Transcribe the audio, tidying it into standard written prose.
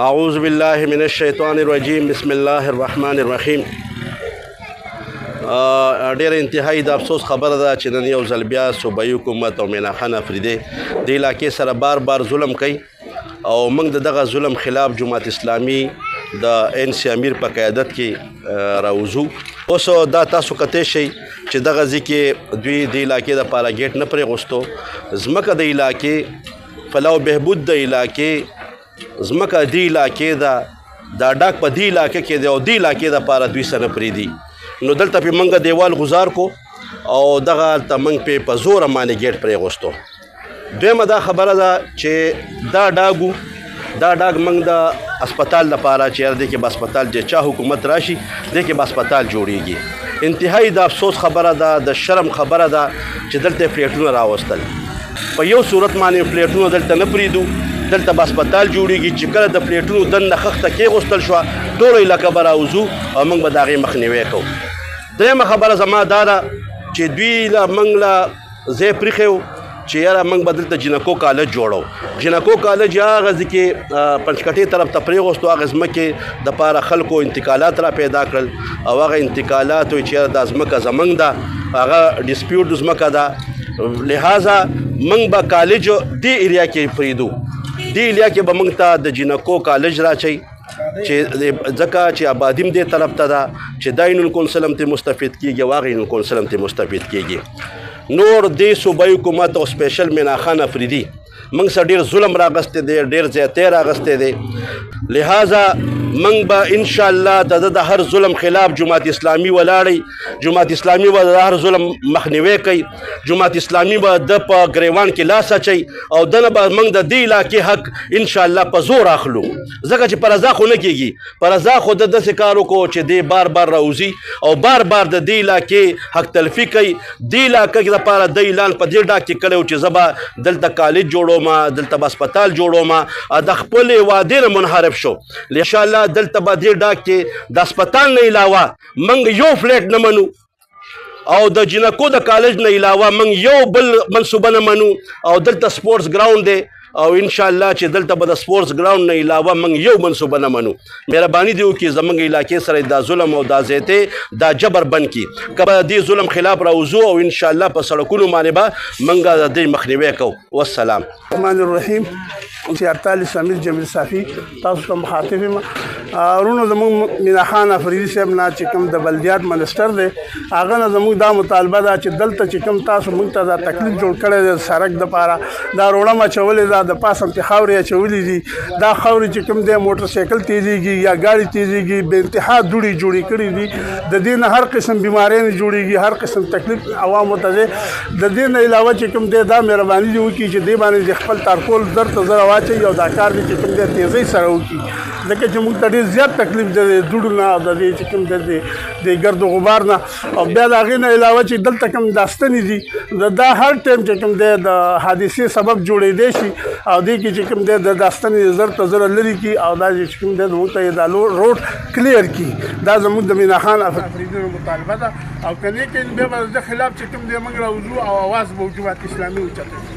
اعوذ بالله من الشیطان الرجیم بسم الله الرحمن الرحیم. ډېر انتهایی د افسوس خبره ده چې نن یو ځل بیا صوبایي حکومت او مینا خان افریدی د علاقې سره بار بار ظلم کوي او موږ د دغه ظلم خلاف جماعت اسلامي د ان سی امیر په قیادت کې راوځو. اوس دا تاسو کته شي چې دغه ځکه دوی د علاقې د پاره گیټ نه پرې غوښتو. ځمکه د علاقې فلاح بهبود د علاقې ځمکه د علاقې دا ډاک په د علاقې کې دی او د علاقې د پاره دوی سره پریدي. نو دلته په منګه دیوال گزار کو او دغه ته منګ په زور باندې گیټ پرې غوښتو. دویمه دا خبره ده چې دا ډاګ منګ د اسپیټال لپاره چې د کې بس اسپیټال چې چا حکومت راشي د کې بس اسپیټال جوړیږي. انتهایی د افسوس خبره ده، د شرم خبره ده چې دلته فلیټونه راوستل. په یو صورت باندې فلیټونه دلته نه پریدو، دلته بس اسپیټال جوړیږي چې کله د فلیټونو دننه خښته کې غوستل شو ټول علاقه به راوځو او موږ به د هغې مخنیوی کوو. درېیمه خبره زما دا ده چې دوی له موږ له ځای پرېښی و چې یاره موږ به دلته جنکو کالج جوړو. جنکو کالج هغه ځای کې پنجکټۍ طرف ته پرېغوستو، هغه ځمکې دپاره خلکو انتقالات را پیدا کړل او هغه انتقالات وایي چې یاره دا ځمکه زموږ ده، هغه ډسپیوټ ځمکه ده، لہذا موږ به کالج دې ایریا کې پرېږدو. دې ایریا کې به موږ ته د جنکو کالج راچئ چې ځکه چې آبادیم دې طرف ته ده چې دا عین الکونسل هم ترې مستفید کېږي او هغه عین الکونسل هم ترې مستفید کېږي. نور دې صوبایي حکومت او سپیشل مینا خان افریدي موږ سره ډېر ظلم راغستی دی، ډېر زیاتی راغستی دی. لہذا موږ به انشاءالله د هر ظلم خلاف جماعت اسلامي ولاړئ. جماعت اسلامي به د هر ظلم مخنیوی کوي. جماعت اسلامي به د په ګریوان کې لاس اچوي او دنه به موږ د دې علاقې حق انشاءالله په زور اخلو. ځکه چې په رضا خو نه کېږي، په رضا خو د داسې کار وکړو چې دی بار بار راوځي او بار بار د دې علاقې حق تلفي کوي. دې علاقې دپاره د اعلان په دې ډاګ کې کړی و چې زه به دلته کالج جوړوم، دلته به اسپیټال جوړوم. د خپلې وعدې نه منحرف شو. انشاءالله دلته به دې ډاګ کې د اسپیټال نه علاوه موږ یو فلیټ نه منو او د جنکو د کالج نه علاوه موږ یو بل منصوبه نه منو او دلته سپورټس ګراوند دی او انشاءالله چې دلته به د سپورټس ګراوند نه علاوه موږ یو منصوبه نه منو. مهرباني دې وکړي زموږ علاقې سره دا ظلم او دا زیاتې دا جبر بند کړي. که به دې ظلم خلاف راوځو او انشاءالله په سړکونو باندې به موږ د دې مخنیوی کوو. والسلام. الرحمن الرحیم. 48 امیر جمیل صافي تاسو ته مخاطب یم. ورونو زموږ مینا خان افریدي صاحب نه چې کوم د بلدیات منسټر دی هغه نه زموږ دا مطالبه ده چې دلته چې کوم تاسو موږ ته دا تکلیف جوړ کړی دی سړک دپاره، دا روړه اچولې ده، د پاسه ته خاورې اچولې دي. دا خاورې چې کوم دی موټر سایکل تیزیږي یا ګاډي تیزیږي، بې انتها دوړې جوړې کړي دي. د دې نه هر قسم بیماریان جوړېږي، هر قسم تکلیف عوامو ته دی. د دې نه علاوه چې کوم دی دا مهرباني دې وکړي چې دې باندې خپل تارکول زر ته زر واچوي او دا کار دې چې کوم دی تیزۍ سره وکړي. ځکه چې موږ ته ډېر زیات تکلیف دی د دوړو نه او د دې چې کوم دی د ګرد و غبار نه. او بیا د هغې نه علاوه چې دلته کوم دا ستنې دي دا هر ټایم چې کوم دی د حادثې سبب جوړېدی شي او دې کې چې کوم دی د دا ستنې زر ته زر لرې کړي او دا چې کوم دی موږ ته دا روډ کلیر کړي. دا زموږ د مینا خان افریدي مطالبه ده او که نه کوي بیا به د خلاف چې کوم دی موږ راوځو او اواز به جماعت اسلامي اوچتوي.